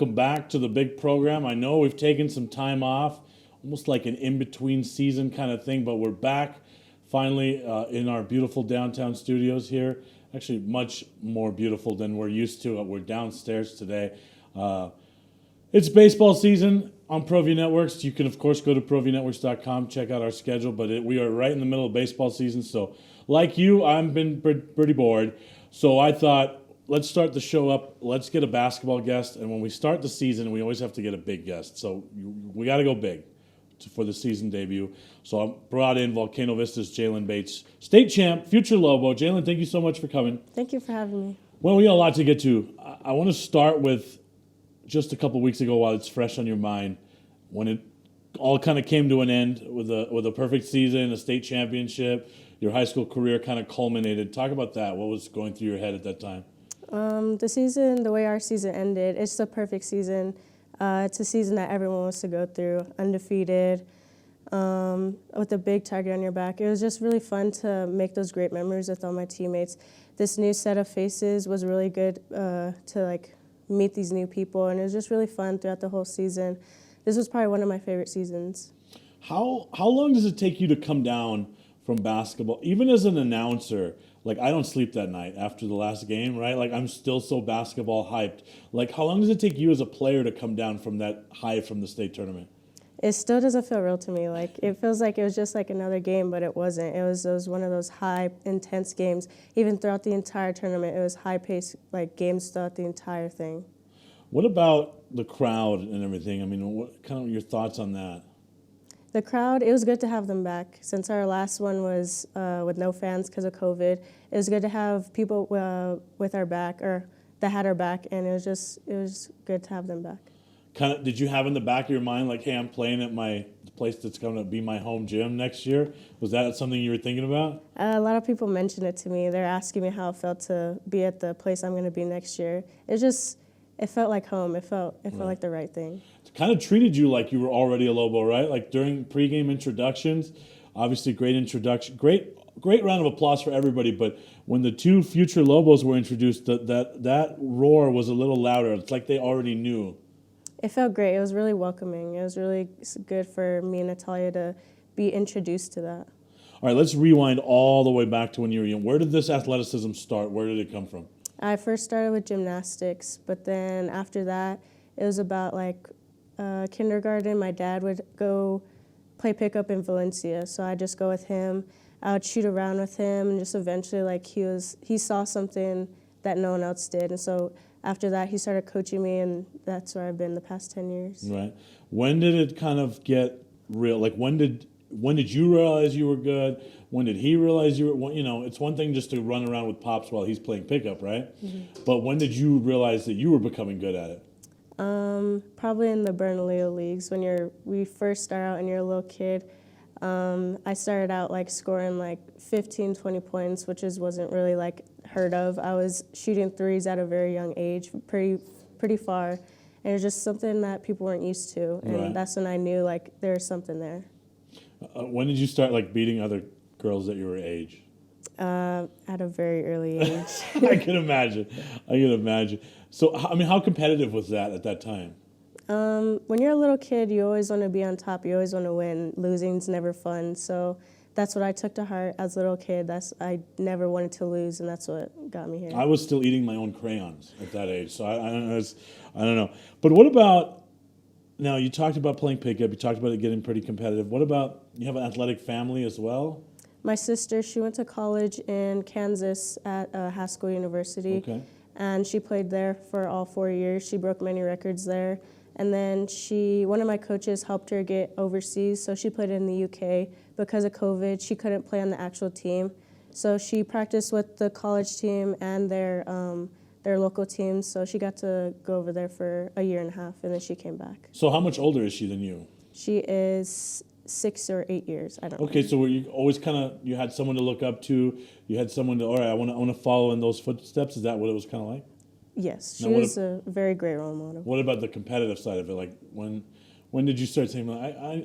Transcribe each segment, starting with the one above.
welcome back to the big program. I know we've taken some time off, almost like an in-between season kind of thing, but we're back finally in our beautiful downtown studios here. Actually, much more beautiful than we're used to. We're downstairs today. It's baseball season on Proview Networks. You can, of course, go to ProviewNetworks.com, check out our schedule, but we are right in the middle of baseball season. So, like you, I've been pretty bored. So I thought, let's start the show up. Let's get a basketball guest. And when we start the season, we always have to get a big guest. So we got to go big for the season debut. So I brought in Volcano Vista's Jaelyn Bates, state champ, future Lobo. Jaelyn, thank you so much for coming. Thank you for having me. Well, we got a lot to get to. I want to start with just a couple weeks ago, while it's fresh on your mind, when it all kind of came to an end with a perfect season, a state championship, your high school career kind of culminated. Talk about that. What was going through your head at that time? The season, the way our season ended, it's the perfect season. It's a season that everyone wants to go through, undefeated, with a big target on your back. It was just really fun to make those great memories with all my teammates. This new set of faces was really good to meet these new people, and it was just really fun throughout the whole season. This was probably one of my favorite seasons. How long does it take you to come down from basketball, even as an announcer? Like, I don't sleep that night after the last game, right? Like, I'm still so basketball hyped. Like, how long does it take you as a player to come down from that high from the state tournament? It still doesn't feel real to me. Like, it feels like it was just like another game, but it wasn't. It was one of those high, intense games. Even throughout the entire tournament, it was high-paced, games throughout the entire thing. What about the crowd and everything? I mean, what kind of your thoughts on that? The crowd, it was good to have them back. Since our last one was with no fans because of COVID, it was good to have people with our back, or that had our back, and it was good to have them back. Did you have in the back of your mind, like, hey, I'm playing at the place that's going to be my home gym next year? Was that something you were thinking about? A lot of people mentioned it to me. They're asking me how it felt to be at the place I'm going to be next year. It felt like home. It felt like the right thing. It kind of treated you like you were already a Lobo, right? Like during pregame introductions, obviously great introduction, great round of applause for everybody. But when the two future Lobos were introduced, that roar was a little louder. It's like they already knew. It felt great. It was really welcoming. It was really good for me and Natalia to be introduced to that. All right, let's rewind all the way back to when you were young. Where did this athleticism start? Where did it come from? I first started with gymnastics, but then after that, it was about kindergarten. My dad would go play pickup in Valencia, so I'd just go with him. I would shoot around with him, and just eventually, he saw something that no one else did, and so after that, he started coaching me, and that's where I've been the past 10 years. Right. When did it kind of get real? Like, when did you realize you were good? When did he realize you were? It's one thing just to run around with Pops while he's playing pickup, right? Mm-hmm. But when did you realize that you were becoming good at it? Probably in the Bernalillo leagues. When we first start out and you're a little kid. I started out scoring 15, 20 points, which wasn't really heard of. I was shooting threes at a very young age, pretty far, and it was just something that people weren't used to, and right. That's when I knew there was something there. When did you start beating other girls at your age? At a very early age. I can imagine. So, how competitive was that at that time? When you're a little kid, you always want to be on top. You always want to win. Losing's never fun. So that's what I took to heart as a little kid. I never wanted to lose, and that's what got me here. I was still eating my own crayons at that age, so I don't know. But what about, now you talked about playing pickup. You talked about it getting pretty competitive. What about, you have an athletic family as well? My sister, she went to college in Kansas at Haskell University. Okay. And she played there for all 4 years. She broke many records there. And then one of my coaches helped her get overseas, so she played in the UK. Because of COVID, she couldn't play on the actual team. So she practiced with the college team and their local teams, so she got to go over there for a year and a half, and then she came back. So how much older is she than you? She is 6 or 8 years, I don't know. Okay, so were you always you had someone to look up to, you had someone to, all right, I want to follow in those footsteps, is that what it was kind of like? Yes, she was a very great role model. What about the competitive side of it? When did you start saying,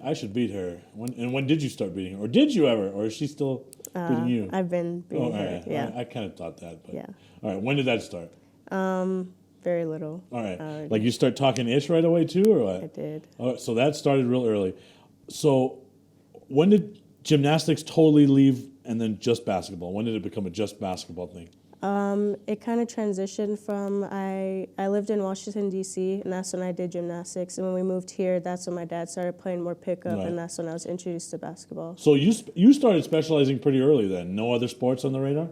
I should beat her? When did you start beating her? Or did you ever? Or is she still beating you? I've been beating her, right. yeah. I kind of thought that. But. Yeah. All right, when did that start? very little. All right. Like you start talking ish right away too, or what? I did. So that started real early. So when did gymnastics totally leave and then just basketball? When did it become a just basketball thing? It kind of transitioned from I lived in Washington, D.C., and that's when I did gymnastics. And when we moved here, that's when my dad started playing more pickup, Right. and that's when I was introduced to basketball. So you started specializing pretty early then. No other sports on the radar?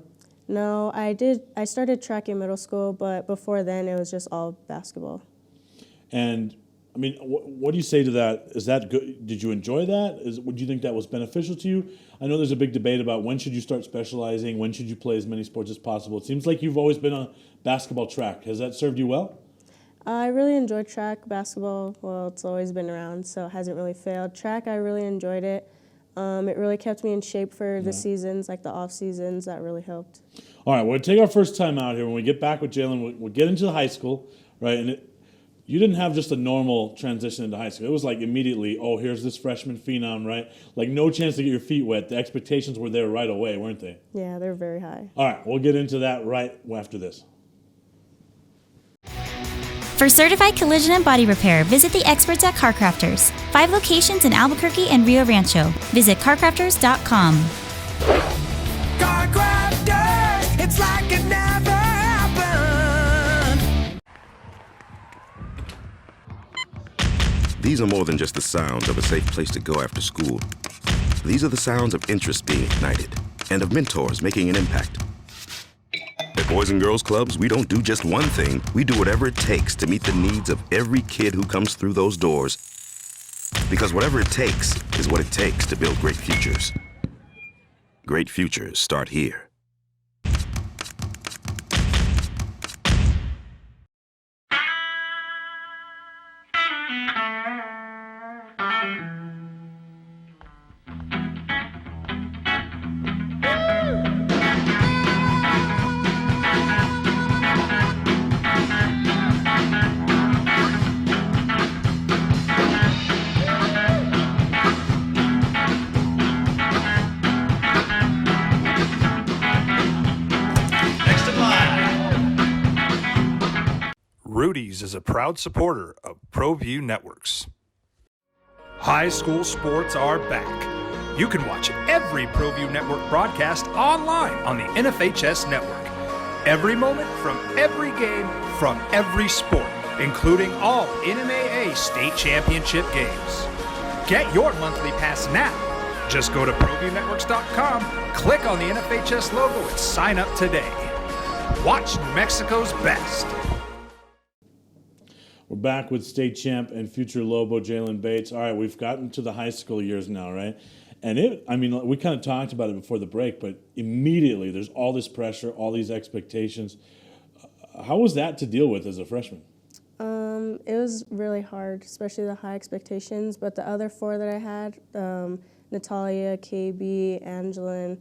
No, I did. I started track in middle school, but before then, it was just all basketball. And I mean, what do you say to that? Is that good? Did you enjoy that? Would you think that was beneficial to you? I know there's a big debate about when should you start specializing, when should you play as many sports as possible. It seems like you've always been a basketball track. Has that served you well? I really enjoyed track. Basketball, well, it's always been around, so it hasn't really failed. Track, I really enjoyed it. It really kept me in shape for the seasons, like the off seasons. That really helped. All right, we'll take our first time out here. When we get back with Jaelyn, we'll get into the high school, right? And you didn't have just a normal transition into high school. It was like immediately, oh, here's this freshman phenom, right? Like no chance to get your feet wet. The expectations were there right away, weren't they? Yeah, they're very high. All right, we'll get into that right after this. For certified collision and body repair, visit the experts at Car Crafters. 5 locations in Albuquerque and Rio Rancho. Visit carcrafters.com. Car Crafters, it's like it never happened. These are more than just the sounds of a safe place to go after school. These are the sounds of interest being ignited and of mentors making an impact. At Boys and Girls Clubs, we don't do just one thing. We do whatever it takes to meet the needs of every kid who comes through those doors. Because whatever it takes is what it takes to build great futures. Great futures start here. Rudy's is a proud supporter of Proview Networks. High school sports are back. You can watch every Proview Network broadcast online on the NFHS network. Every moment from every game from every sport, including all NMAA state championship games. Get your monthly pass now. Just go to ProviewNetworks.com, click on the NFHS logo, and sign up today. Watch New Mexico's best. We're back with state champ and future Lobo Jaelyn Bates. All right, we've gotten to the high school years now, right? And we kind of talked about it before the break, but immediately there's all this pressure, all these expectations. How was that to deal with as a freshman? It was really hard, especially the high expectations. But the other 4 that I had, Natalia, KB, Angelyn,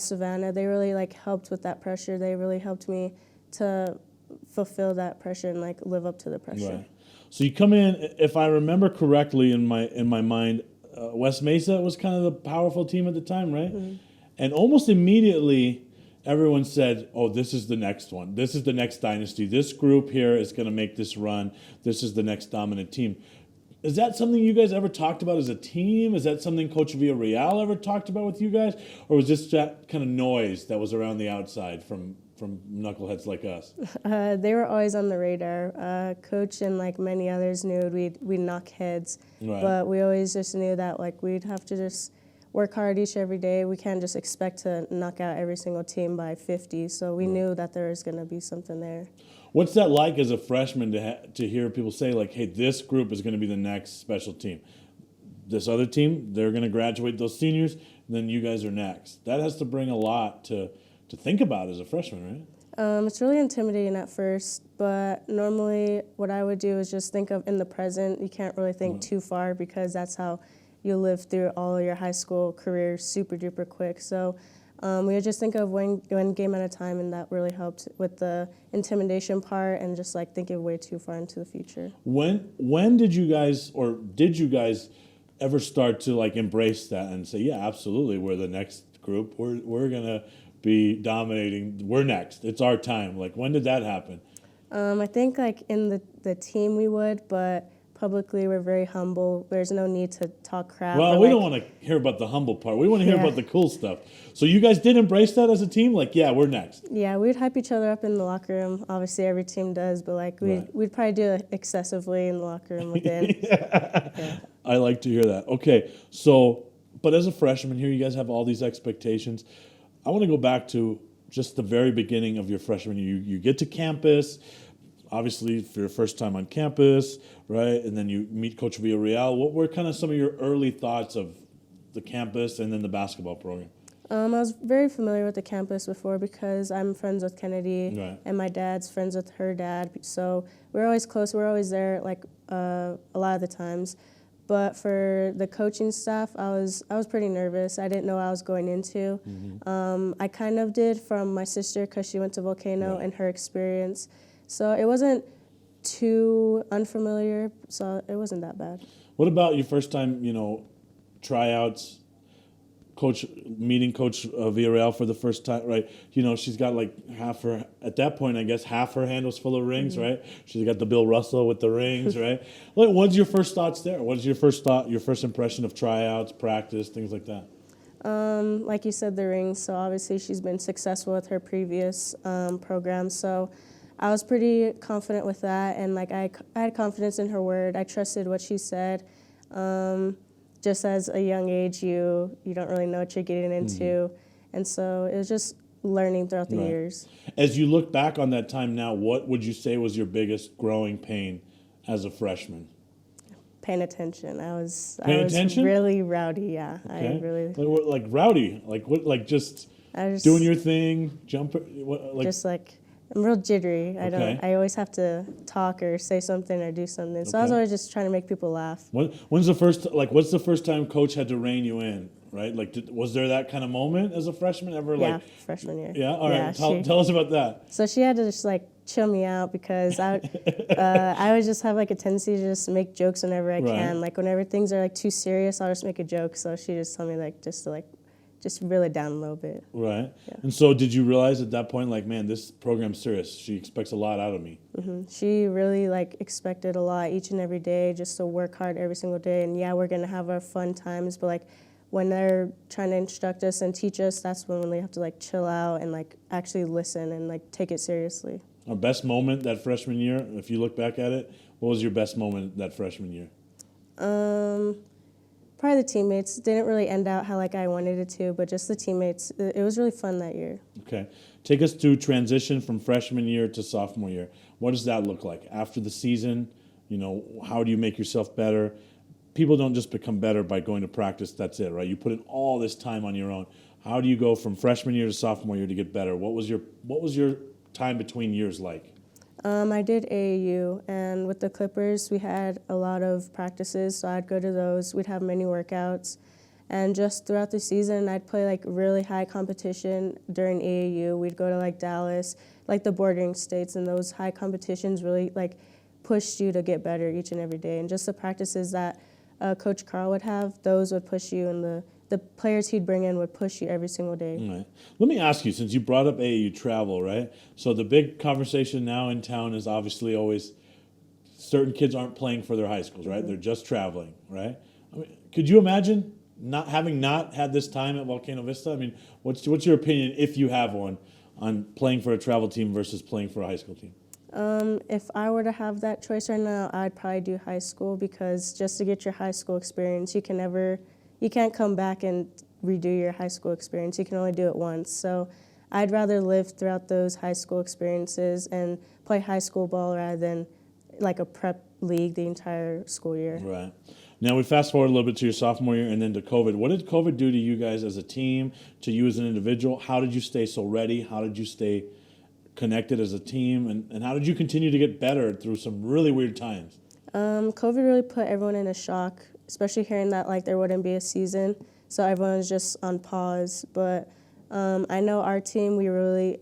Savannah, they really helped with that pressure. They really helped me to fulfill that pressure and live up to the pressure. Right. So you come in, if I remember correctly in my mind, West Mesa was kind of the powerful team at the time, right? Mm-hmm. And almost immediately, everyone said, oh, this is the next one. This is the next dynasty. This group here is going to make this run. This is the next dominant team. Is that something you guys ever talked about as a team? Is that something Coach Villarreal ever talked about with you guys? Or was this that kind of noise that was around the outside from knuckleheads like us? They were always on the radar. Coach and many others knew we'd knock heads. Right. But we always just knew that we'd have to just work hard each every day. We can't just expect to knock out every single team by 50. So we knew that there was going to be something there. What's that like as a freshman to hear people say hey, this group is going to be the next special team? This other team, they're going to graduate those seniors, and then you guys are next. That has to bring a lot to think about as a freshman, right? It's really intimidating at first, but normally what I would do is just think of in the present. You can't really think too far because that's how you live through all of your high school career super duper quick. So we would just think of one game at a time, and that really helped with the intimidation part and just thinking way too far into the future. When did you guys ever start to embrace that and say, yeah, absolutely, we're the next group. We're gonna be dominating. We're next. It's our time. When did that happen? I think like in the team we would, but publicly we're very humble. There's no need to talk crap. Well, or, we like, don't want to hear about the humble part. We want to hear Yeah. about the cool stuff. So you guys did embrace that as a team? Like, yeah, we're next. Yeah, we'd hype each other up in the locker room. Obviously, every team does, but like Right. we'd probably do it excessively in the locker room within. I like to hear that. Okay, so, but as a freshman here, you guys have all these expectations. I want to go back to just the very beginning of your freshman year. You get to campus, obviously for your first time on campus, right? And then you meet Coach Villarreal. What were kind of some of your early thoughts of the campus and then the basketball program? I was very familiar with the campus before because I'm friends with Kennedy, Right. and my dad's friends with her dad. So we're always close. We're always there, like a lot of the times. But for the coaching staff, I was pretty nervous. I didn't know what I was going into. I kind of did from my sister because she went to Volcano Right. and her experience. So it wasn't too unfamiliar. So it wasn't that bad. What about your first time, tryouts, meeting Coach Villarreal for the first time, right? She's got like at that point, I guess, half her handles full of rings, right? She's got the Bill Russell with the rings, right? What's your first thoughts there? What's your first impression of tryouts, practice, things like that? Like you said, the rings. So obviously she's been successful with her previous programs. So I was pretty confident with that, and like I had confidence in her word. I trusted what she said. Just as a young age, you don't really know what you're getting into, and so it was just learning throughout the Right. years. As you look back on that time now, what would you say was your biggest growing pain as a freshman? Paying attention. I was attention? really rowdy. Yeah, Okay. I really. Like rowdy, like what? Like just I was doing your thing, jumping. What? Like just like I'm real jittery. Okay. I always have to talk or say something or do something. So I was Okay. always just trying to make people laugh. what's the first time Coach had to rein you in? Right? Like, was there that kind of moment as a freshman ever? Yeah, Like, freshman year. yeah. All right. she- Tell us about that. So she had to just like chill me out because I always just have like a tendency to just make jokes whenever I Right. can. Like whenever things are like too serious, I'll just make a joke. So she just told me like just to just reel it down a little bit. Right. And so, did you realize at that point, like, man, this program's serious. She expects a lot out of me. She really like expected a lot each and every day, just to work hard every single day. And yeah, we're gonna have our fun times, but like when they're trying to instruct us and teach us, that's when we have to like chill out and like actually listen and like take it seriously. Our best moment that freshman year, if you look back at it, what was your best moment that freshman year? Probably the teammates. Didn't really end out how like I wanted it to, but just the teammates. It was really fun that year. Okay. Take us through transition from freshman year to sophomore year. What does that look like? After the season, how do you make yourself better? People don't just become better by going to practice, that's it, right? You put in all this time on your own. How do you go from freshman year to sophomore year to get better? What was your time between years like? I did AAU, and with the Clippers, we had a lot of practices, so I'd go to those. We'd have many workouts, and just throughout the season, I'd play like really high competition during AAU. We'd go to like Dallas, like the bordering states, and those high competitions really like pushed you to get better each and every day. And just the practices that Coach Carl would have, those would push you, and the players he'd bring in would push you every single day. All right. Let me ask you, since you brought up AAU travel, right? So the big conversation now in town is obviously always certain kids aren't playing for their high schools, right? They're just traveling, right? I mean, could you imagine not had this time at Volcano Vista? I mean, what's your opinion, if you have one, on playing for a travel team versus playing for a high school team? If I were to have that choice right now, I'd probably do high school, because just to get your high school experience, you can't come back and redo your high school experience. You can only do it once. So I'd rather live throughout those high school experiences and play high school ball rather than like a prep league the entire school year. Right. Now we fast forward a little bit to your sophomore year and then to COVID. What did COVID do to you guys as a team, to you as an individual? How did you stay so ready? How did you stay connected as a team? And how did you continue to get better through some really weird times? COVID really put everyone in a shock, especially hearing that like there wouldn't be a season. So everyone was just on pause. But I know our team,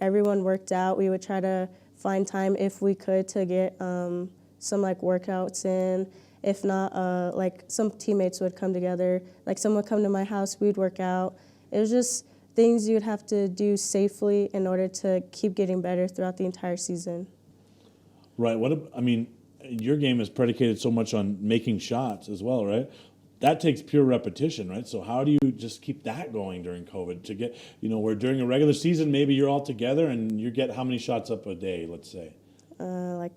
everyone worked out. We would try to find time if we could to get some like workouts in. If not, like some teammates would come together. Like someone would come to my house, we'd work out. It was just things you'd have to do safely in order to keep getting better throughout the entire season. Right. I mean, your game is predicated so much on making shots as well, right? That takes pure repetition, right? So how do you just keep that going during COVID to get, where during a regular season, maybe you're all together and you get how many shots up a day, let's say? Like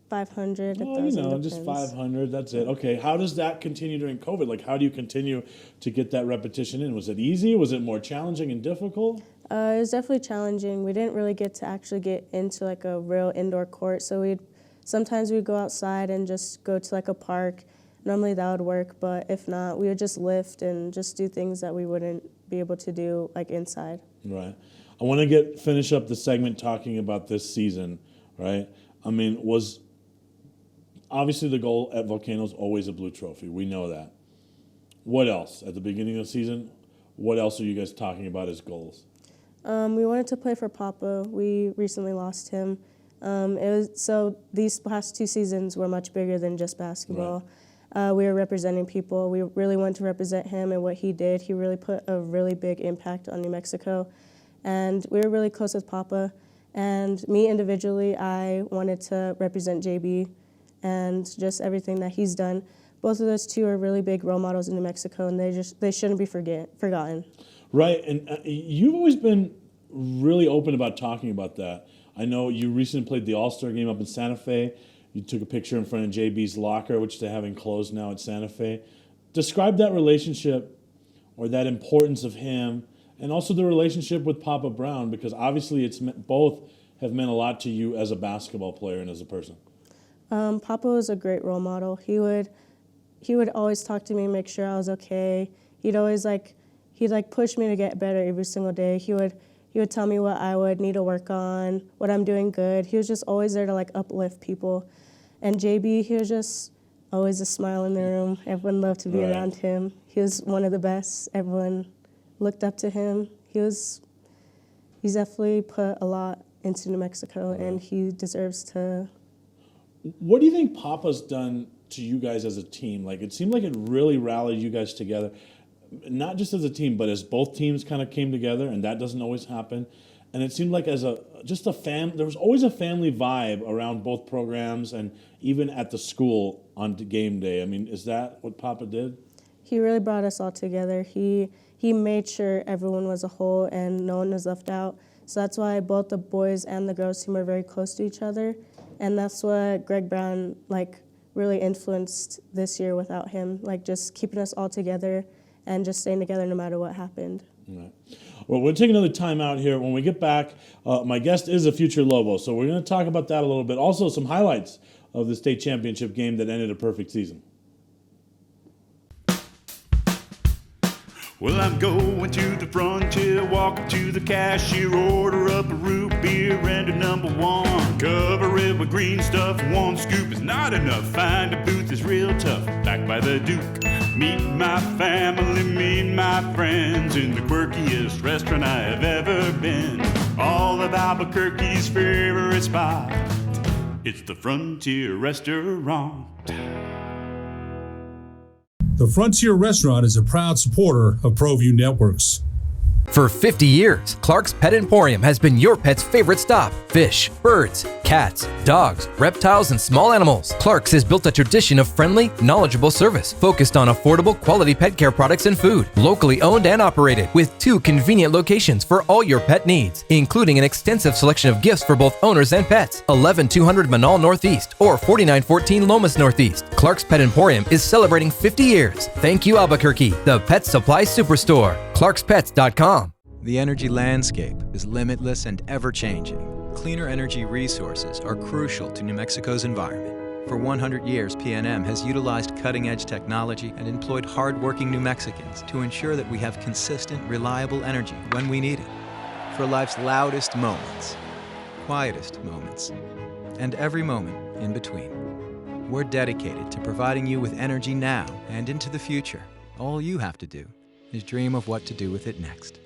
500, Oh, 1,000, just depends. 500, that's it. Okay, how does that continue during COVID? Like, how do you continue to get that repetition in? Was it easy? Was it more challenging and difficult? It was definitely challenging. We didn't really get to actually get into like a real indoor court, so sometimes we'd go outside and just go to like a park. Normally that would work, but if not, we would just lift and just do things that we wouldn't be able to do like inside. Right. I want to finish up the segment talking about this season, right? I mean, obviously the goal at Volcano is always a blue trophy. We know that. What else? At the beginning of the season, what else are you guys talking about as goals? We wanted to play for Papa. We recently lost him. So these past 2 seasons were much bigger than just basketball. Right. We were representing people. We really wanted to represent him and what he did. He really put a really big impact on New Mexico. And we were really close with Papa. And me individually, I wanted to represent JB and just everything that he's done. Both of those two are really big role models in New Mexico, and they shouldn't be forgotten. Right, and you've always been really open about talking about that. I know you recently played the All-Star game up in Santa Fe. You took a picture in front of JB's locker, which they have enclosed now at Santa Fe. Describe that relationship or that importance of him, and also the relationship with Papa Brown, because obviously both have meant a lot to you as a basketball player and as a person. Papa was a great role model. He would always talk to me, make sure I was okay. He'd always he'd push me to get better every single day. He would tell me what I would need to work on, what I'm doing good. He was just always there to uplift people. And JB, he was just always a smile in the room. Everyone loved to be around him. He was one of the best. Everyone looked up to him. He's definitely put a lot into New Mexico, and he deserves to. What do you think Papa's done to you guys as a team? It seemed like it really rallied you guys together, not just as a team, but as both teams kind of came together, and that doesn't always happen. And it seemed like there was always a family vibe around both programs and even at the school on game day. I mean, is that what Papa did? He really brought us all together. He made sure everyone was a whole and no one was left out. So that's why both the boys and the girls team are very close to each other. And that's what Greg Brown really influenced this year without him, just keeping us all together and just staying together no matter what happened. Right. Well, we'll take another time out here. When we get back, my guest is a future Lobo, so we're going to talk about that a little bit. Also, some highlights of the state championship game that ended a perfect season. Well, I'm going to the frontier, walk up to the cashier, order up a root beer and a number 1. Cover it with green stuff, 1 scoop is not enough. Find a booth is real tough, back by the Duke. Meet my family, meet my friends in the quirkiest restaurant I have ever been. All of Albuquerque's favorite spot, it's the Frontier Restaurant. The Frontier Restaurant is a proud supporter of Proview Networks. For 50 years, Clark's Pet Emporium has been your pet's favorite stop. Fish, birds, cats, dogs, reptiles, and small animals. Clark's has built a tradition of friendly, knowledgeable service focused on affordable, quality pet care products and food. Locally owned and operated with 2 convenient locations for all your pet needs, including an extensive selection of gifts for both owners and pets. 11200 Manal Northeast or 4914 Lomas Northeast. Clark's Pet Emporium is celebrating 50 years. Thank you, Albuquerque, the pet supply superstore. ClarksPets.com. The energy landscape is limitless and ever-changing. Cleaner energy resources are crucial to New Mexico's environment. For 100 years, PNM has utilized cutting-edge technology and employed hard-working New Mexicans to ensure that we have consistent, reliable energy when we need it. For life's loudest moments, quietest moments, and every moment in between. We're dedicated to providing you with energy now and into the future. All you have to do is dream of what to do with it next.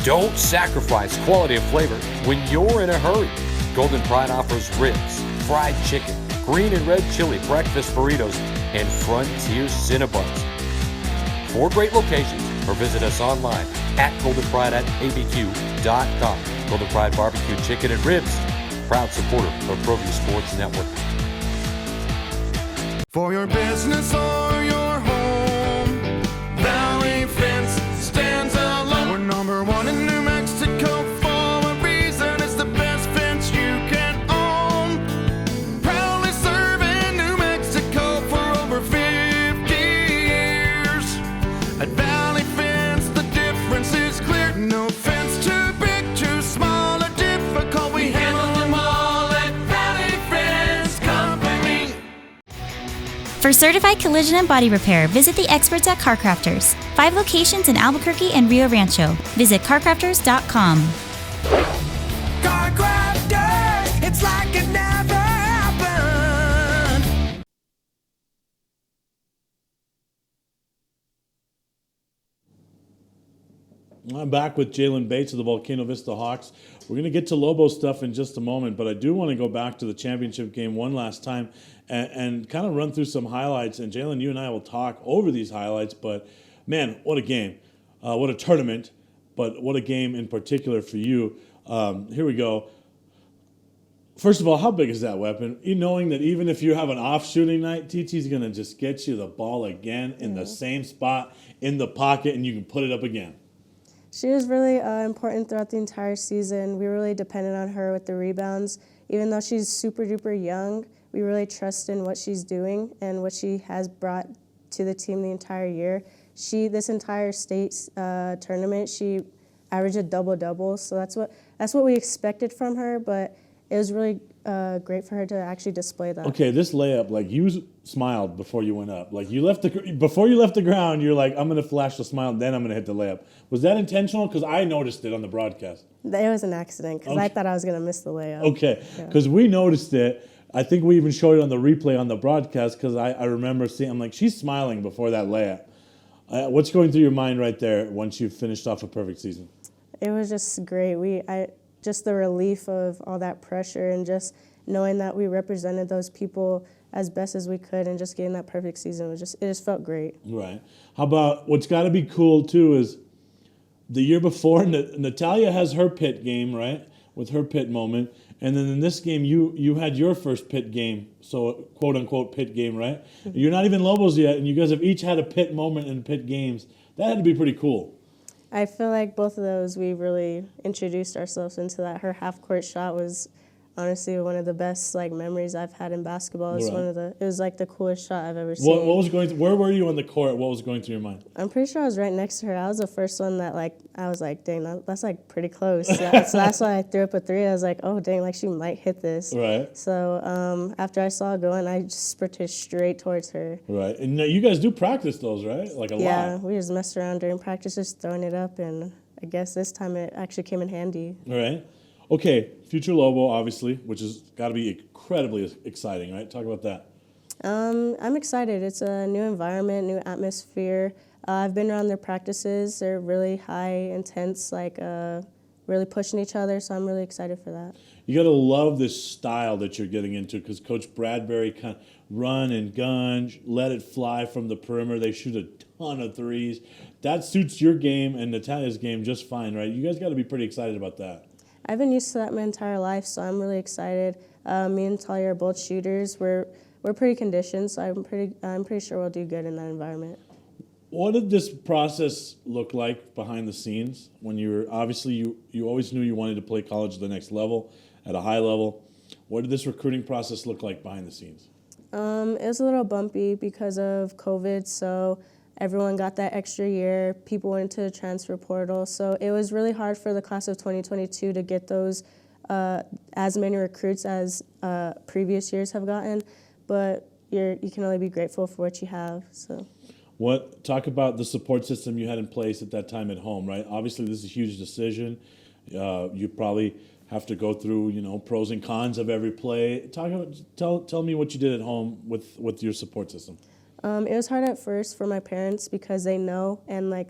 Don't sacrifice quality of flavor when you're in a hurry. Golden Pride offers ribs, fried chicken, green and red chili breakfast burritos, and Frontier Cinnabons. 4 great locations, or visit us online at goldenpride@abq.com. Golden Pride Barbecue Chicken and Ribs, proud supporter of Proview Sports Network. For your business or your home, Valley Fence stands alone. We're number one in New Mexico for a reason. It's the best fence you can own. Proudly serving New Mexico for over 50 years. At Valley Fence, the difference is clear. No fence too big, too small, or difficult. We handle them all at Valley Fence Company. For certified collision and body repair, visit the experts at CarCrafters. 5 locations in Albuquerque and Rio Rancho. Visit carcrafters.com. Car crafters, it's like it never happened. I'm back with Jaelyn Bates of the Volcano Vista Hawks. We're going to get to Lobo stuff in just a moment, but I do want to go back to the championship game one last time and kind of run through some highlights. And Jaelyn, you and I will talk over these highlights, but man, what a game. What a tournament, but what a game in particular for you. Here we go. First of all, how big is that weapon? Knowing that even if you have an off shooting night, TT's going to just get you the ball again in the same spot in the pocket, and you can put it up again. She was really important throughout the entire season. We really depended on her with the rebounds. Even though she's super duper young, we really trust in what she's doing and what she has brought to the team the entire year. This entire state tournament, she averaged a double-double, so that's what we expected from her, but it was really great for her to actually display that. Okay, this layup, like you smiled before you went up. Like before you left the ground, you're like, I'm going to flash the smile, then I'm going to hit the layup. Was that intentional? Because I noticed it on the broadcast. It was an accident, because I thought I was going to miss the layup. Okay, because we noticed it. I think we even showed it on the replay on the broadcast, because I remember seeing, I'm like, she's smiling before that layup. What's going through your mind right there once you've finished off a perfect season? It was just great. Just the relief of all that pressure and just knowing that we represented those people as best as we could and just getting that perfect season it just felt great. Right. How about what's got to be cool too is the year before Natalia has her pit game, right, with her pit moment, and then in this game you had your first pit game, so quote unquote pit game, right? Mm-hmm. You're not even Lobos yet, and you guys have each had a pit moment in pit games. That had to be pretty cool. I feel like both of those, we really introduced ourselves into that. Her half-court shot was honestly one of the best memories I've had in basketball. It was it was like the coolest shot I've ever seen. What was where were you on the court? What was going through your mind? I'm pretty sure I was right next to her. I was the first one that I was like, dang, that's pretty close. So that's why I threw up a three. I was like, oh dang, she might hit this. Right. So after I saw it going, I just sprinted straight towards her. Right. And you guys do practice those, right? A lot. Yeah, we just messed around during practice, just throwing it up, and I guess this time it actually came in handy. Right. Okay, future Lobo, obviously, which has got to be incredibly exciting, right? Talk about that. I'm excited. It's a new environment, new atmosphere. I've been around their practices. They're really high, intense, really pushing each other, so I'm really excited for that. You got to love this style that you're getting into because Coach Bradbury kind of run and gun, let it fly from the perimeter. They shoot a ton of threes. That suits your game and Natalia's game just fine, right? You guys got to be pretty excited about that. I've been used to that my entire life, so I'm really excited. Me and Talia are both shooters. We're pretty conditioned, so I'm pretty sure we'll do good in that environment. What did this process look like behind the scenes when you were obviously you always knew you wanted to play college at the next level, at a high level? What did this recruiting process look like behind the scenes? It was a little bumpy because of COVID, so everyone got that extra year. People went into the transfer portal, so it was really hard for the class of 2022 to get those as many recruits as previous years have gotten. But you can only be grateful for what you have. So. Talk about the support system you had in place at that time at home, right? Obviously, this is a huge decision. You probably have to go through, pros and cons of every play. Tell me what you did at home with your support system. It was hard at first for my parents because they know and I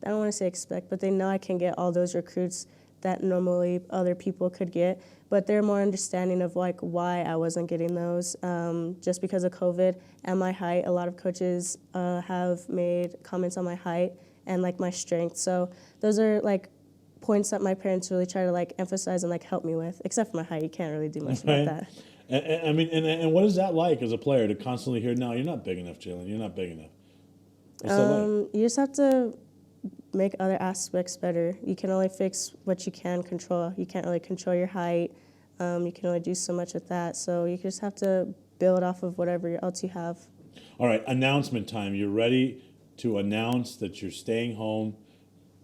don't want to say expect, but they know I can get all those recruits that normally other people could get. But they're more understanding of why I wasn't getting those. Just because of COVID and my height, a lot of coaches have made comments on my height and my strength. So those are points that my parents really try to like emphasize and like help me with. Except for my height, you can't really do much Right. about that. And, I mean, and what is that like as a player to constantly hear, "No, you're not big enough, Jaelyn. You're not big enough." What's that like? You just have to make other aspects better. You can only fix what you can control. You can't really control your height. You can only do so much with that. So you just have to build off of whatever else you have. All right, announcement time. You're ready to announce that you're staying home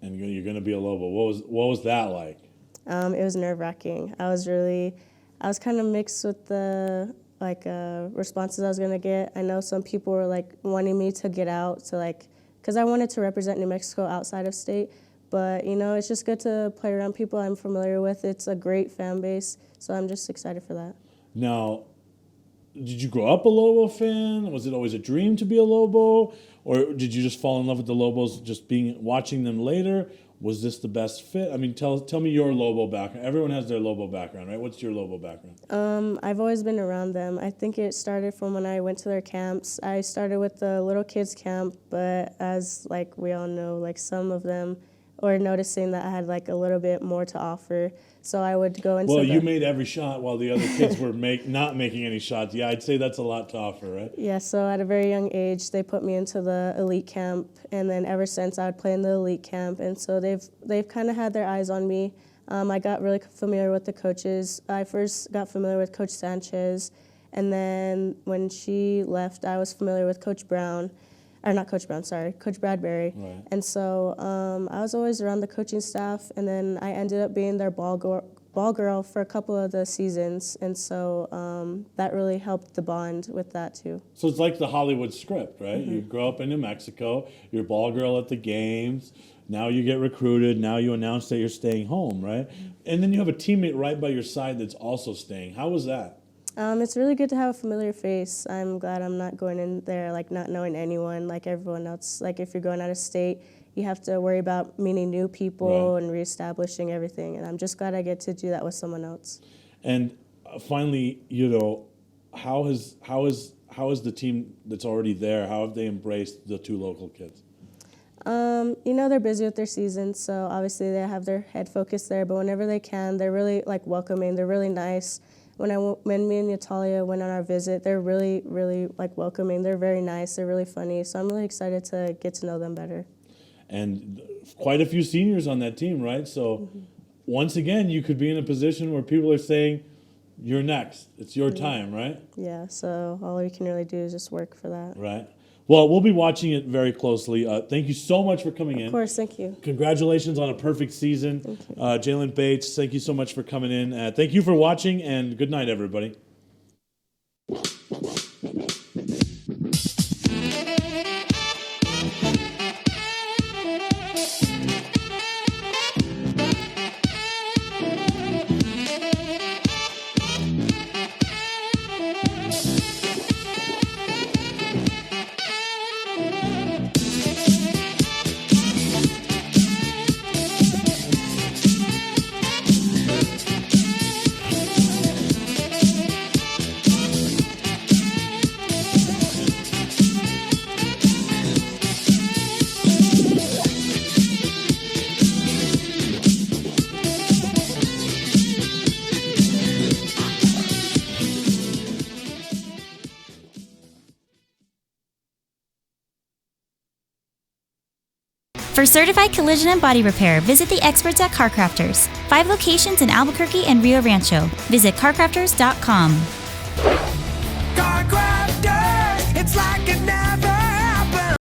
and you're going to be a Lobo. What was that like? It was nerve-wracking. I was kind of mixed with the responses I was gonna get. I know some people were like wanting me to get out to because I wanted to represent New Mexico outside of state. But it's just good to play around people I'm familiar with. It's a great fan base, so I'm just excited for that. Now, did you grow up a Lobo fan? Was it always a dream to be a Lobo? Or did you just fall in love with the Lobos just watching them later? Was this the best fit? I mean, tell me your Lobo background. Everyone has their Lobo background, right? What's your Lobo background? I've always been around them. I think it started from when I went to their camps. I started with the little kids camp, but as we all know, some of them were noticing that I had a little bit more to offer. So I would go into you made every shot while the other kids were not making any shots. Yeah, I'd say that's a lot to offer, right? Yeah, so at a very young age, they put me into the elite camp, and then ever since I would play in the elite camp, and so they've kind of had their eyes on me. I got really familiar with the coaches. I first got familiar with Coach Sanchez, and then when she left, I was familiar with Coach Brown. Or not Coach Brown, sorry, Coach Bradbury. Right. And so I was always around the coaching staff, and then I ended up being their ball girl for a couple of the seasons, and so that really helped the bond with that too. So it's like the Hollywood script, right? Mm-hmm. You grow up in New Mexico, you're ball girl at the games, now you get recruited, now you announce that you're staying home, right? Mm-hmm. And then you have a teammate right by your side that's also staying. How was that? It's really good to have a familiar face. I'm glad I'm not going in there not knowing anyone like everyone else. If you're going out of state, you have to worry about meeting new people and reestablishing everything. And I'm just glad I get to do that with someone else. And finally, how is the team that's already there? How have they embraced the two local kids? They're busy with their season, so obviously they have their head focused there. But whenever they can, they're really welcoming. They're really nice. When me and Natalia went on our visit, they're really, really welcoming. They're very nice. They're really funny. So I'm really excited to get to know them better. And quite a few seniors on that team, right? So once again, you could be in a position where people are saying, "You're next. It's your time," right? Yeah. So all we can really do is just work for that. Right. Well, we'll be watching it very closely. Thank you so much for coming in. Of course, thank you. Congratulations on a perfect season. Jaelyn Bates, thank you so much for coming in. Thank you for watching, and good night, everybody. For certified collision and body repair, visit the experts at CarCrafters. 5 locations in Albuquerque and Rio Rancho. Visit carcrafters.com.